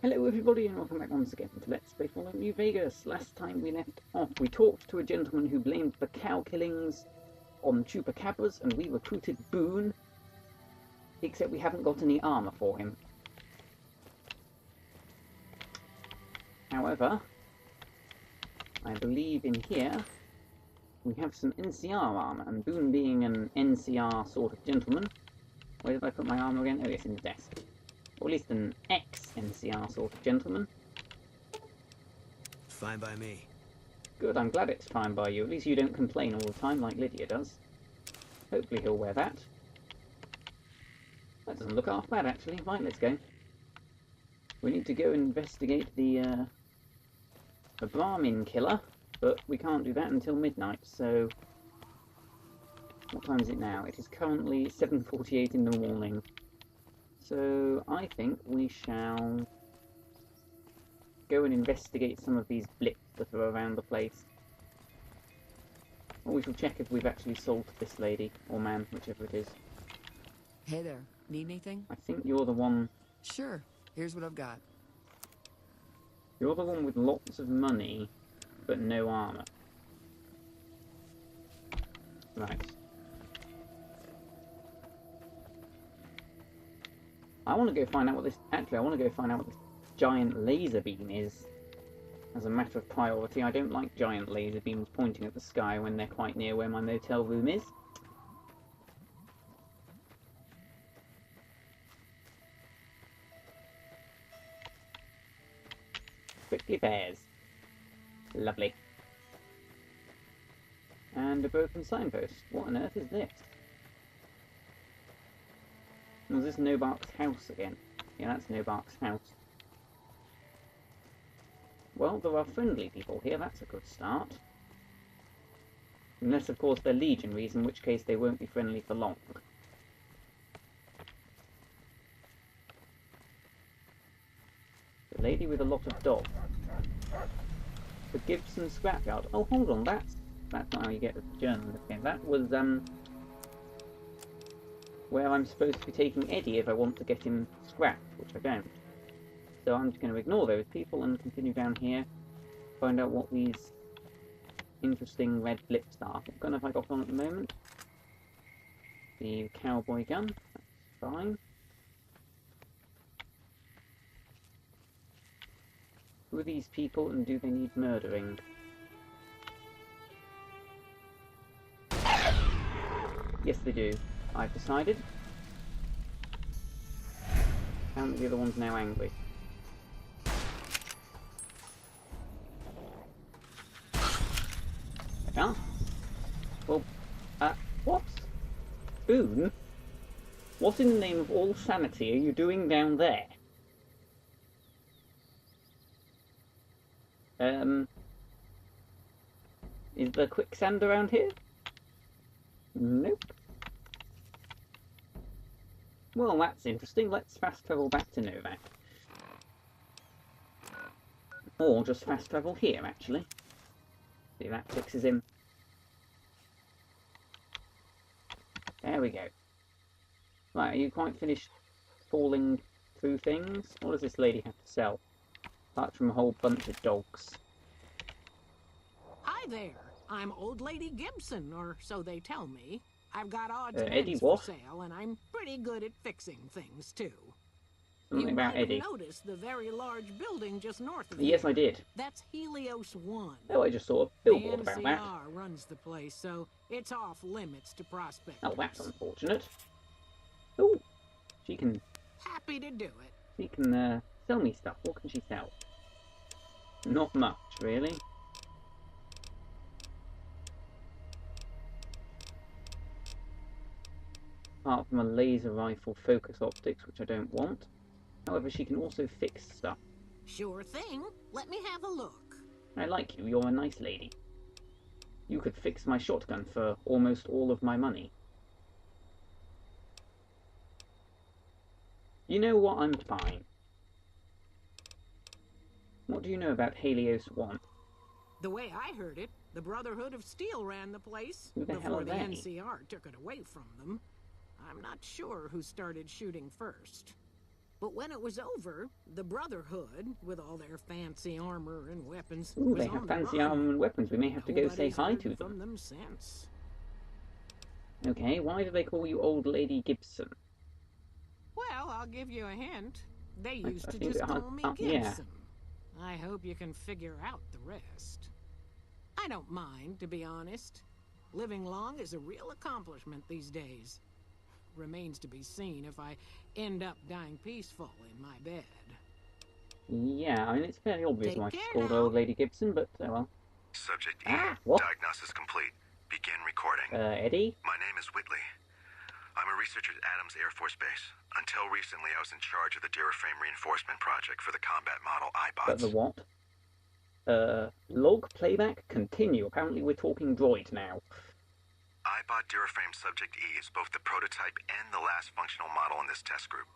Hello everybody and welcome back once again to Let's Play Fallout New Vegas. Last time we left off, we talked to a gentleman who blamed the cow killings on chupacabras and we recruited Boone, except we haven't got any armour for him. However, I believe in here we have some NCR armour, and Boone being an NCR sort of gentleman... Where did I put my armour again? Oh yes, in the desk. Or at least an ex-NCR sort of gentleman. Fine by me. Good, I'm glad it's fine by you. At least you don't complain all the time like Lydia does. Hopefully he'll wear that. That doesn't look half bad, actually. Right, let's go. We need to go investigate the Brahmin killer, but we can't do that until midnight, so... What time is it now? It is currently 7:48 in the morning. So I think we shall go and investigate some of these blips that are around the place. Or we shall check if we've actually sold this lady, or man, whichever it is. Hey there, need anything? I think you're the one... Sure, here's what I've got. You're the one with lots of money, but no armour. Right. I want to go find out what this... Actually, I want to go find out what this giant laser beam is. As a matter of priority, I don't like giant laser beams pointing at the sky when they're quite near where my motel room is. Prickly pears. Lovely. And a broken signpost. What on earth is this? Was this Nobark's house again? Yeah, that's Nobark's house. Well, there are friendly people here, that's a good start. Unless, of course, they're legionaries, in which case they won't be friendly for long. The lady with a lot of dogs. The Gibson scrapyard. Oh, hold on, that's not how you get the journal again. That was, where I'm supposed to be taking Eddie if I want to get him scrapped, which I don't. So I'm just going to ignore those people and continue down here, find out what these interesting red blips are. What gun have I got on at the moment? The cowboy gun, that's fine. Who are these people and do they need murdering? Yes, they do. I've decided. And the other one's now angry. Yeah? Well, what? Boone? What in the name of all sanity are you doing down there? Is there quicksand around here? Nope. Well, that's interesting. Let's fast travel back to Novak. Or just fast travel here, actually. See, that fixes him. There we go. Right, are you quite finished falling through things? What does this lady have to sell? Apart from a whole bunch of dogs. Hi there. I'm Old Lady Gibson, or so they tell me. I've got odds and Eddie ends what? for sale, and I'm pretty good at fixing things, too. Something You about might Eddie. have noticed the very large building just north of here. Yes, I did. That's Helios 1. Oh, I just saw a billboard about that. The NCR runs the place, so it's off limits to prospectors. Oh, that's unfortunate. Oh, she can Happy to do it. sell me stuff. What can she sell? Not much, really. Apart from a laser rifle focus optics, which I don't want. However, she can also fix stuff. Sure thing. Let me have a look. I like you, you're a nice lady. You could fix my shotgun for almost all of my money. You know what, I'm fine. What do you know about Helios 1? The way I heard it, the Brotherhood of Steel ran the place Who the hell before are the they? NCR took it away from them. I'm not sure who started shooting first. But when it was over, the Brotherhood, with all their fancy armor and weapons, Ooh, was they have on the fancy run. armor and weapons. We may have to go say Nobody's hi heard to from them. them since. Okay, why do they call you Old Lady Gibson? Well, I'll give you a hint. They I used to think just that call me yeah. Gibson. I hope you can figure out the rest. I don't mind, to be honest. Living long is a real accomplishment these days. Remains to be seen if I end up dying peaceful in my bed. Yeah, I mean, it's fairly obvious Take why she's care called now. Old Lady Gibson, but, oh well. Subject E. Ah, what? Diagnosis complete. Begin recording. Eddie? My name is Whitley. I'm a researcher at Adams Air Force Base. Until recently, I was in charge of the Duraframe reinforcement project for the combat model But the iBots. what? Log playback continue. Apparently we're talking droid now. iBot Duraframe Subject E is both the prototype and the last functional model in this test group.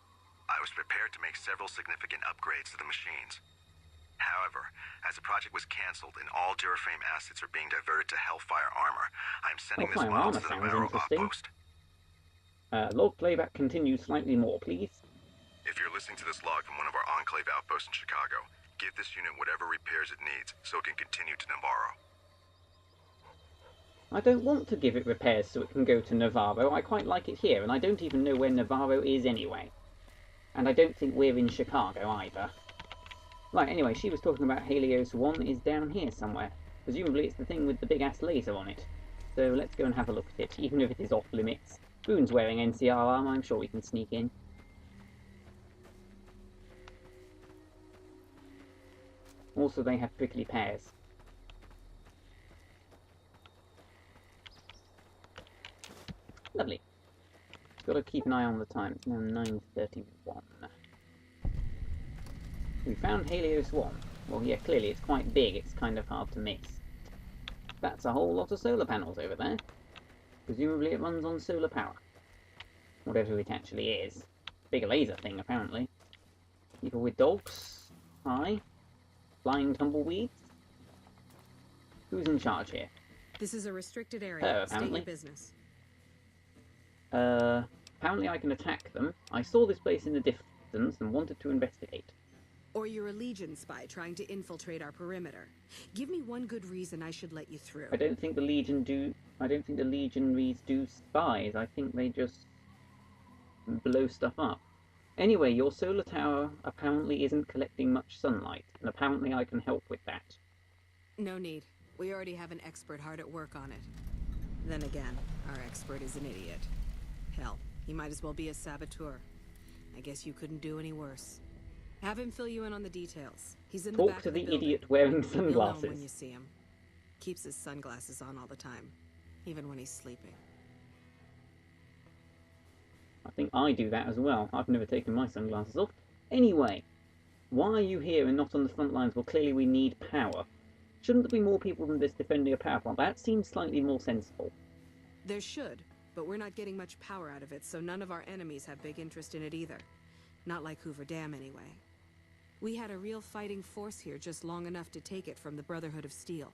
I was prepared to make several significant upgrades to the machines. However, as the project was cancelled and all Duraframe assets are being diverted to Hellfire armor, I'm sending this Hellfire model armor to the sounds Navarro interesting. outpost. Log playback continue slightly more, please. If you're listening to this log from one of our Enclave outposts in Chicago, give this unit whatever repairs it needs so it can continue to Navarro. I don't want to give it repairs so it can go to Navarro. I quite like it here, and I don't even know where Navarro is anyway. And I don't think we're in Chicago either. Right, anyway, she was talking about Helios 1 is down here somewhere. Presumably it's the thing with the big-ass laser on it. So let's go and have a look at it, even if it is off limits. Boone's wearing NCR armor, I'm sure we can sneak in. Also, they have prickly pears. Lovely. Got to keep an eye on the time. It's now 9:31. We found Helios 1. Well, yeah, clearly it's quite big. It's kind of hard to miss. That's a whole lot of solar panels over there. Presumably it runs on solar power. Whatever it actually is. Big laser thing, apparently. People with dogs. Hi. Flying tumbleweeds. Who's in charge here? This is a restricted area. Oh, State apparently. your business. Apparently I can attack them. I saw this place in the distance and wanted to investigate. Or you're a Legion spy trying to infiltrate our perimeter. Give me one good reason I should let you through. I don't think the Legionaries do spies. I think they just blow stuff up. Anyway, your solar tower apparently isn't collecting much sunlight, and apparently I can help with that. No need. We already have an expert hard at work on it. Then again, our expert is an idiot. Hell, he might as well be a saboteur. I guess you couldn't do any worse. Have him fill you in on the details. He's in the Talk back to of the the building. idiot wearing You'll know him when sunglasses. you see him. Keeps his sunglasses on all the time, even when he's sleeping. I think I do that as well. I've never taken my sunglasses off. Anyway, why are you here and not on the front lines? Well, clearly we need power. Shouldn't there be more people than this defending a power plant? That seems slightly more sensible. There should, but we're not getting much power out of it, so none of our enemies have big interest in it either. Not like Hoover Dam, anyway. We had a real fighting force here just long enough to take it from the Brotherhood of Steel.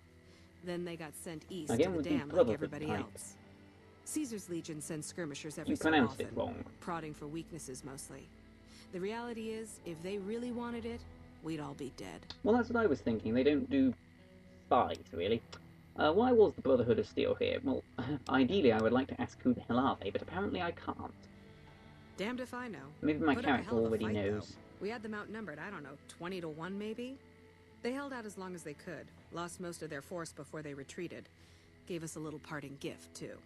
Then they got sent east Again to the with the dam like Brotherhood everybody type. else. Caesar's Legion sends skirmishers every You so pronounced often, it wrong. prodding for weaknesses mostly. The reality is, if they really wanted it, we'd all be dead. Well, that's what I was thinking. They don't do spies, really. Why was the Brotherhood of Steel here? Well, ideally I would like to ask who the hell are they, but apparently I can't. Damned if I know. Maybe my Put up a character hell of a already fight, knows. though. We had them outnumbered, I don't know, 20 to 1 maybe? They held out as long as they could, lost most of their force before they retreated. Gave us a little parting gift, too.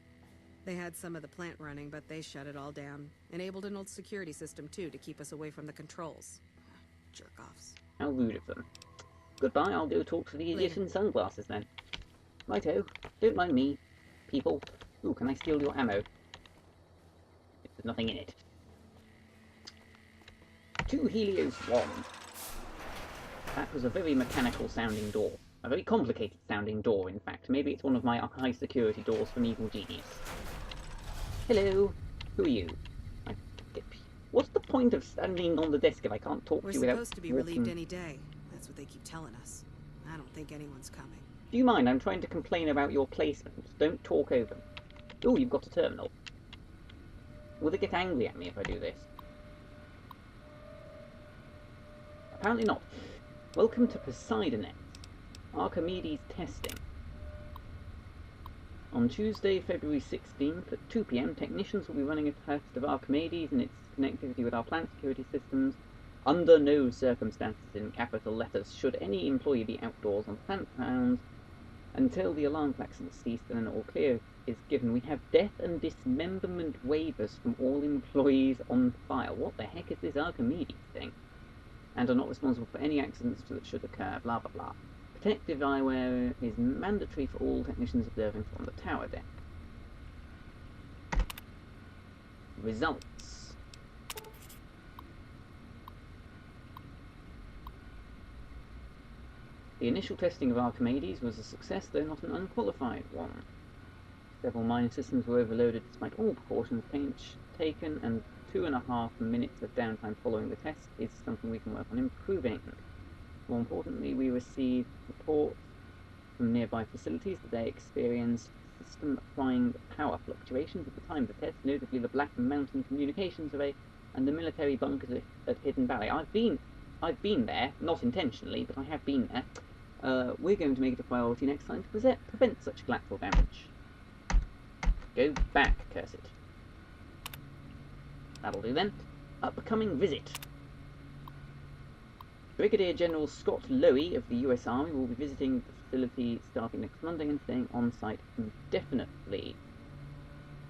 They had some of the plant running, but they shut it all down. Enabled an old security system, too, to keep us away from the controls. Jerk-offs. How rude of them. Goodbye, I'll go talk to the idiot Later. in sunglasses then. Righto, don't mind me, people. Ooh, can I steal your ammo? There's nothing in it. To Helios 1. That was a very mechanical sounding door. A very complicated sounding door, in fact. Maybe it's one of my high security doors from Evil Genius. Hello. Who are you? What's the point of standing on the desk if I can't talk We're to you without supposed to be walking? relieved any day. That's what they keep telling us. I don't think anyone's coming. Do you mind? I'm trying to complain about your placement. Don't talk over me. Oh, you've got a terminal. Will they get angry at me if I do this? Apparently not. Welcome to Poseidonet. Archimedes testing. On Tuesday, February 16th at 2 PM, technicians will be running a test of Archimedes and its connectivity with our plant security systems. Under no circumstances, in capital letters, should any employee be outdoors on plant grounds until the alarm klaxons cease and an all clear is given. We have death and dismemberment waivers from all employees on file. What the heck is this Archimedes thing? And are not responsible for any accidents that should occur, blah blah blah. Protective eyewear is mandatory for all technicians observing from the tower deck. Results. The initial testing of Archimedes was a success, though not an unqualified one. Several mine systems were overloaded despite all precautions taken, and 2.5 minutes of downtime following the test is something we can work on improving. More importantly, we received reports from nearby facilities that they experienced system-applying power fluctuations at the time of the test, notably the Black Mountain Communications Array and the military bunkers at Hidden Valley. I've been there, not intentionally, but I have been there. We're going to make it a priority next time to prevent such collateral damage. Go back, curse it. That'll do then. Upcoming visit. Brigadier General Scott Lowy of the US Army will be visiting the facility starting next Monday and staying on site indefinitely.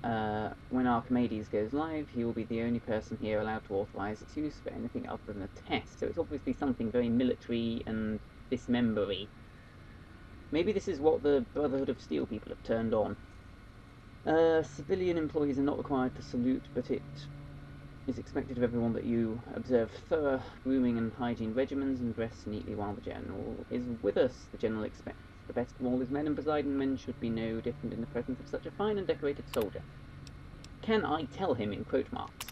When Archimedes goes live, he will be the only person here allowed to authorize its use for anything other than a test. So it's obviously something very military and dismembery. Maybe this is what the Brotherhood of Steel people have turned on. Civilian employees are not required to salute, but it is expected of everyone that you observe thorough grooming and hygiene regimens and dress neatly while the General is with us. The General expects the best of all his men, and Poseidon men should be no different in the presence of such a fine and decorated soldier. Can I tell him, in quote marks?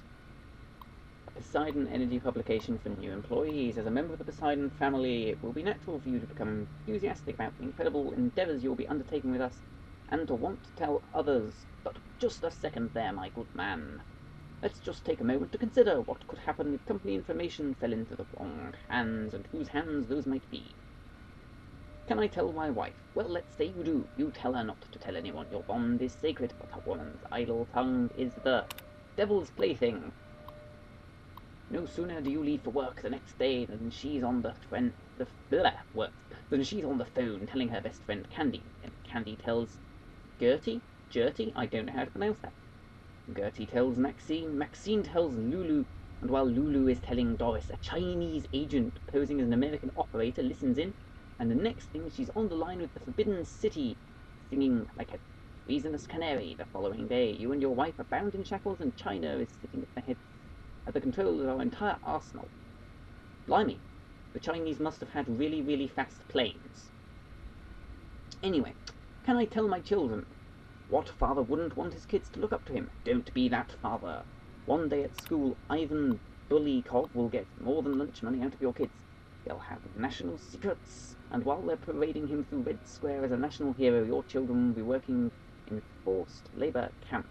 A Poseidon Energy publication for new employees. As a member of the Poseidon family, it will be natural for you to become enthusiastic about the incredible endeavours you'll be undertaking with us, and to want to tell others. But just a second there, my good man. Let's just take a moment to consider what could happen if company information fell into the wrong hands, and whose hands those might be. Can I tell my wife? Well, let's say you do. You tell her not to tell anyone. Your bond is sacred, but a woman's idle tongue is the devil's plaything. No sooner do you leave for work the next day than she's on the phone telling her best friend Candy. And Candy tells Gertie? I don't know how to pronounce that. Gertie tells Maxine, Maxine tells Lulu, and while Lulu is telling Doris, a Chinese agent posing as an American operator listens in, and the next thing she's on the line with the Forbidden City, singing like a reasonless canary. The following day, you and your wife are bound in shackles, and China is sitting at the control of our entire arsenal. Blimey, the Chinese must have had really, really fast planes. Anyway, can I tell my children? What father wouldn't want his kids to look up to him? Don't be that father. One day at school, Ivan Bullykov will get more than lunch money out of your kids. They'll have national secrets, and while they're parading him through Red Square as a national hero, your children will be working in forced labour camps,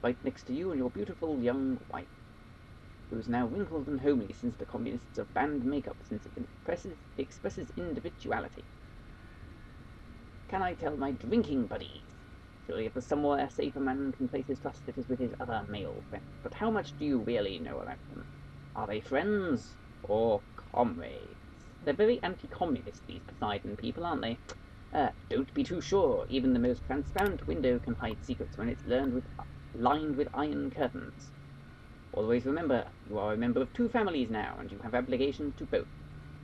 right next to you and your beautiful young wife, who's now wrinkled and homely since the communists have banned makeup, since it expresses individuality. Can I tell my drinking buddies? Surely if there's somewhere safe a man can place his trust, it is with his other male friends. But how much do you really know about them? Are they friends or comrades? They're very anti-communist, these Poseidon people, aren't they? Don't be too sure. Even the most transparent window can hide secrets when it's lined with iron curtains. Always remember, you are a member of two families now, and you have obligations to both.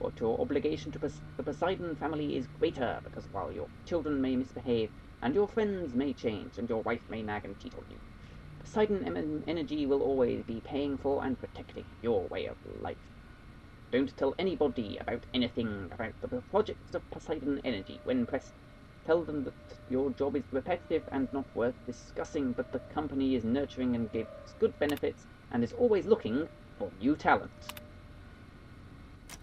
But your obligation to the Poseidon family is greater, because while your children may misbehave, and your friends may change, and your wife may nag and cheat on you, Poseidon Energy will always be paying for and protecting your way of life. Don't tell anybody about anything about the projects of Poseidon Energy. When pressed, tell them that your job is repetitive and not worth discussing, but the company is nurturing and gives good benefits, and is always looking for new talent.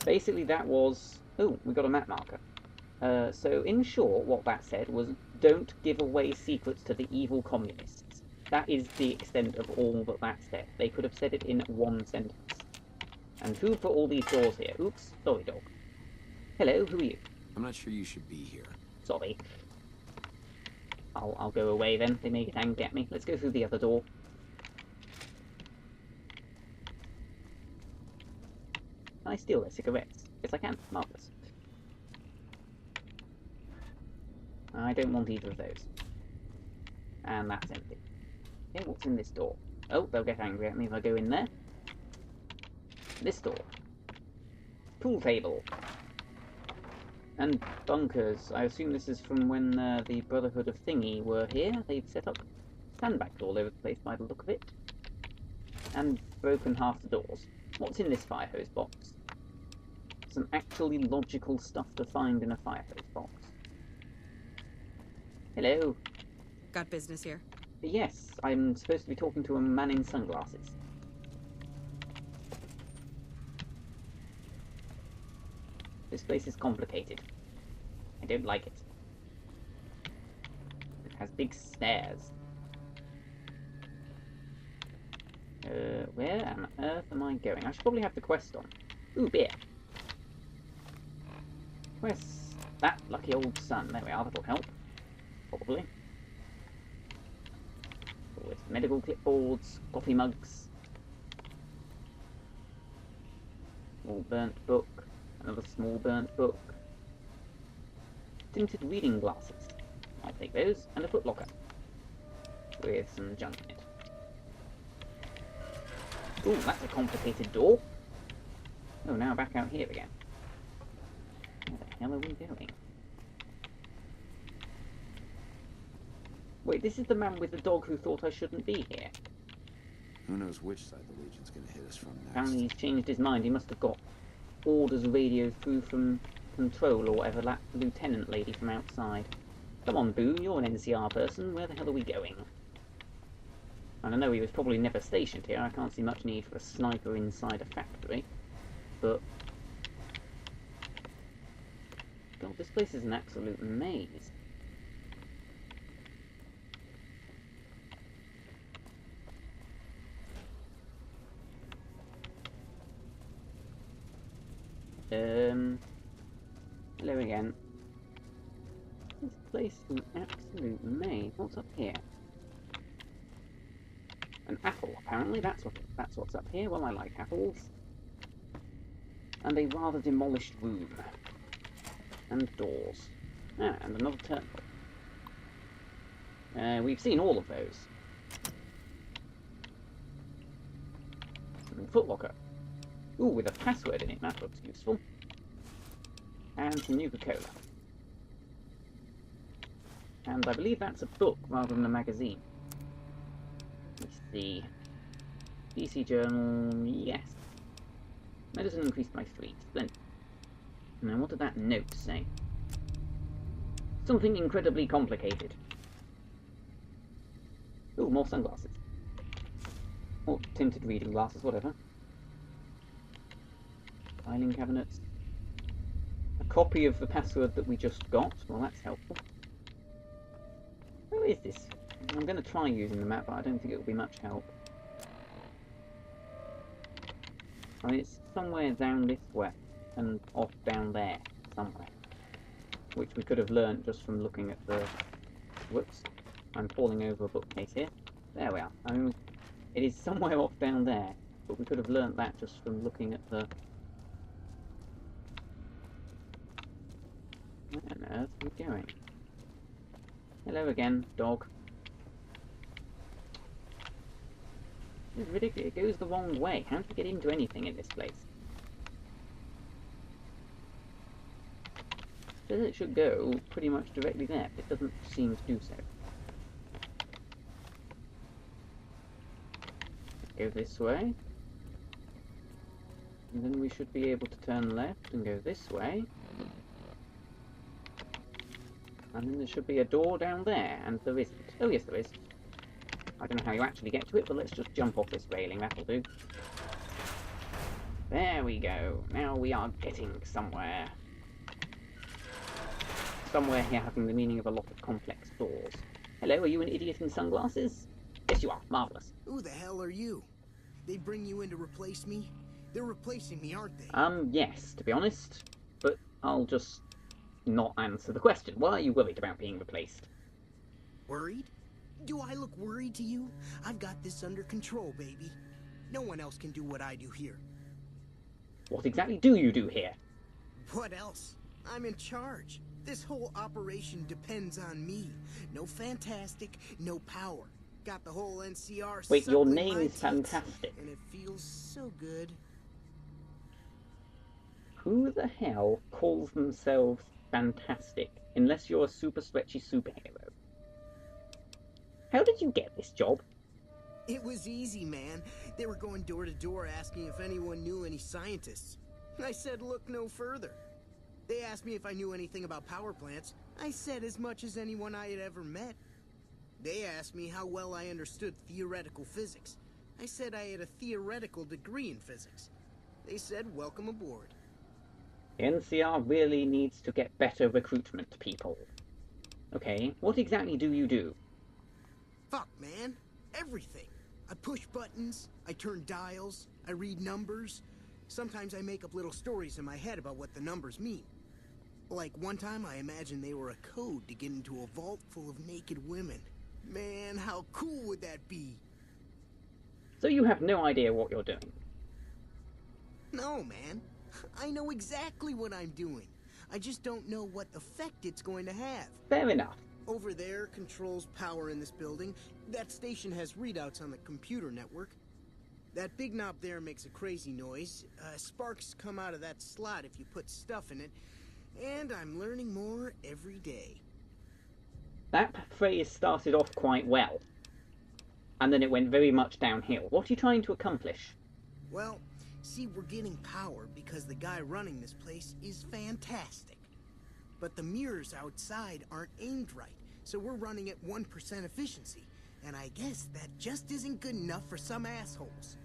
Basically that was... oh, we got a map marker. So in short, what that said was, don't give away secrets to the evil communists. That is the extent of all that said. They could have said it in one sentence. And who put all these doors here? Oops, sorry, dog. Hello, who are you? I'm not sure you should be here. Sorry. I'll go away then. They may get angry at me. Let's go through the other door. Can I steal their cigarettes? Yes, I can. Marvellous. I don't want either of those. And that's empty. Okay, what's in this door? Oh, they'll get angry at me if I go in there. This door. Pool table. And bunkers. I assume this is from when the Brotherhood of Thingy were here. They've set up sandbags all over the place by the look of it. And broken half the doors. What's in this fire hose box? Some actually logical stuff to find in a fire hose box. Hello. Got business here? Yes, I'm supposed to be talking to a man in sunglasses. This place is complicated. I don't like it. It has big stairs. Where on earth am I going? I should probably have the quest on. Ooh, beer. Where's that lucky old sun? There we are, that'll help. Probably. Oh, it's medical clipboards, coffee mugs. Small burnt book. Another small burnt book. Tinted reading glasses. I'll take those. And a footlocker. With some junk in it. Ooh, that's a complicated door. Oh, now back out here again. Where the hell are we going? Wait, this is the man with the dog who thought I shouldn't be here. Who knows which side the Legion's gonna hit us from next. Apparently he's changed his mind. He must have got orders radioed through from control or whatever, that lieutenant lady from outside. Come on, Boone, you're an NCR person. Where the hell are we going? And I know he was probably never stationed here. I can't see much need for a sniper inside a factory. But God, this place is an absolute maze. Hello again. This place is an absolute maze. What's up here? An apple, apparently. That's what's up here. Well, I like apples. And a rather demolished room. And doors. Ah, and another turnpike. We've seen all of those. And a footlocker. Ooh, with a password in it. That looks useful. And some Nuka-Cola. And I believe that's a book rather than a magazine. Let's see. DC Journal, yes. Medicine increased by 3. Splendid. Now, what did that note say? Something incredibly complicated. Ooh, more sunglasses. Or tinted reading glasses, whatever. Filing cabinets. A copy of the password that we just got. Well, that's helpful. Where is this? I'm going to try using the map, but I don't think it will be much help. I mean, it's somewhere down this way, and off down there, somewhere. Which we could have learnt just from looking at the... Whoops. I'm falling over a bookcase here. There we are. I mean, it is somewhere off down there, but we could have learnt that just from looking at the... Where on earth are we going? Hello again, dog. This is ridiculous. It goes the wrong way. How do you get into anything in this place? It says it should go pretty much directly there, but it doesn't seem to do so. Let's go this way. And then we should be able to turn left and go this way. And then there should be a door down there, and there isn't. Oh yes, there is. I don't know how you actually get to it, but let's just jump off this railing, that'll do. There we go. Now we are getting somewhere. Somewhere here having the meaning of a lot of complex doors. Hello, are you an idiot in sunglasses? Yes, you are. Marvellous. Who the hell are you? They bring you in to replace me? They're replacing me, aren't they? Yes, to be honest. But I'll just not answer the question. Why are you worried about being replaced? Worried? Do I look worried to you? I've got this under control, baby. No one else can do what I do here. What exactly do you do here? What else? I'm in charge. This whole operation depends on me. No fantastic, no power. Got the whole NCR. Wait, your suckling name my is teats, Fantastic. and it feels so good. Who the hell calls themselves Fantastic? Unless you're a super stretchy superhero. How did you get this job? It was easy, man. They were going door to door asking if anyone knew any scientists. I said, look no further. They asked me if I knew anything about power plants. I said as much as anyone I had ever met. They asked me how well I understood theoretical physics. I said I had a theoretical degree in physics. They said, welcome aboard. The NCR really needs to get better recruitment people. Okay, what exactly do you do? Fuck, man. Everything. I push buttons, I turn dials, I read numbers. Sometimes I make up little stories in my head about what the numbers mean. Like one time I imagined they were a code to get into a vault full of naked women. Man, how cool would that be? So you have no idea what you're doing? No, man. I know exactly what I'm doing. I just don't know what effect it's going to have. Fair enough. Over there controls power in this building. That station has readouts on the computer network. That big knob there makes a crazy noise. Sparks come out of that slot if you put stuff in it. And I'm learning more every day. That phrase started off quite well. And then it went very much downhill. What are you trying to accomplish? Well, see, we're getting power because the guy running this place is fantastic. But the mirrors outside aren't aimed right, so we're running at 1% efficiency. And I guess that just isn't good enough for some assholes.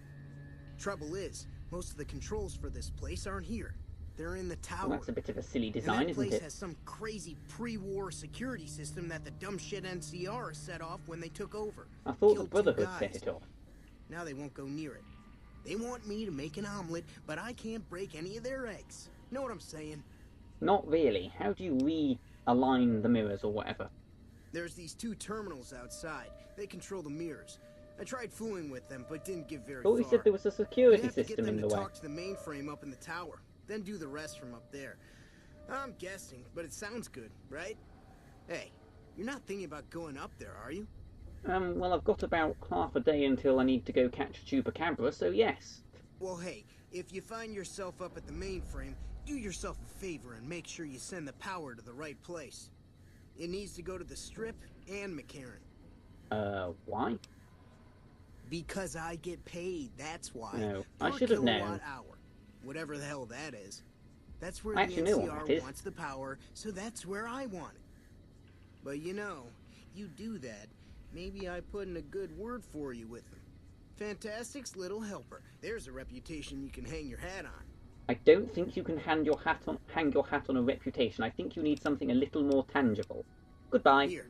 Trouble is, most of the controls for this place aren't here. They're in the tower. Well, that's a bit of a silly design, and that isn't place it? has some crazy pre-war security system that the dumb shit NCR set off when they took over. I thought the Killed 2 Brotherhood guys. set it off. Now they won't go near it. They want me to make an omelet, but I can't break any of their eggs. Know what I'm saying? Not really. How do you realign the mirrors or whatever? There's these 2 terminals outside. They control the mirrors. I tried fooling with them, but didn't get very Thought far. you said there was a You security have to get system them in to the way. talk to the mainframe up in the tower, then do the rest from up there. I'm guessing, but it sounds good, right? Hey, you're not thinking about going up there, are you? Well, I've got about half a day until I need to go catch a chupacabra, so yes. Well, hey, if you find yourself up at the mainframe, do yourself a favor and make sure you send the power to the right place. It needs to go to the Strip and McCarran. Why? Because I get paid, that's why. No, I Per should have known. kilowatt hour. Whatever the hell that is. That's where I actually the know what NCR that is. wants the power, so that's where I want it. But you know, you do that, maybe I put in a good word for you with them. Fantastic's little helper. There's a reputation you can hang your hat on. I don't think you can hang your hat on a reputation. I think you need something a little more tangible. Goodbye. Here,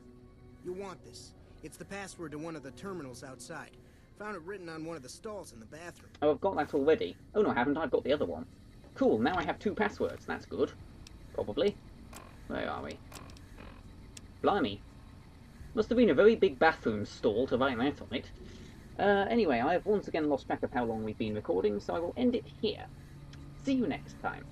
you'll want this. It's the password to one of the terminals outside. Found it written on one of the stalls in the bathroom. Oh, I've got that already. Oh no, I haven't. I've got the other one. Cool, now I have 2 passwords. That's good. Probably. Where are we? Blimey. Must have been a very big bathroom stall to write that on it. Anyway, I have once again lost track of how long we've been recording, so I will end it here. See you next time.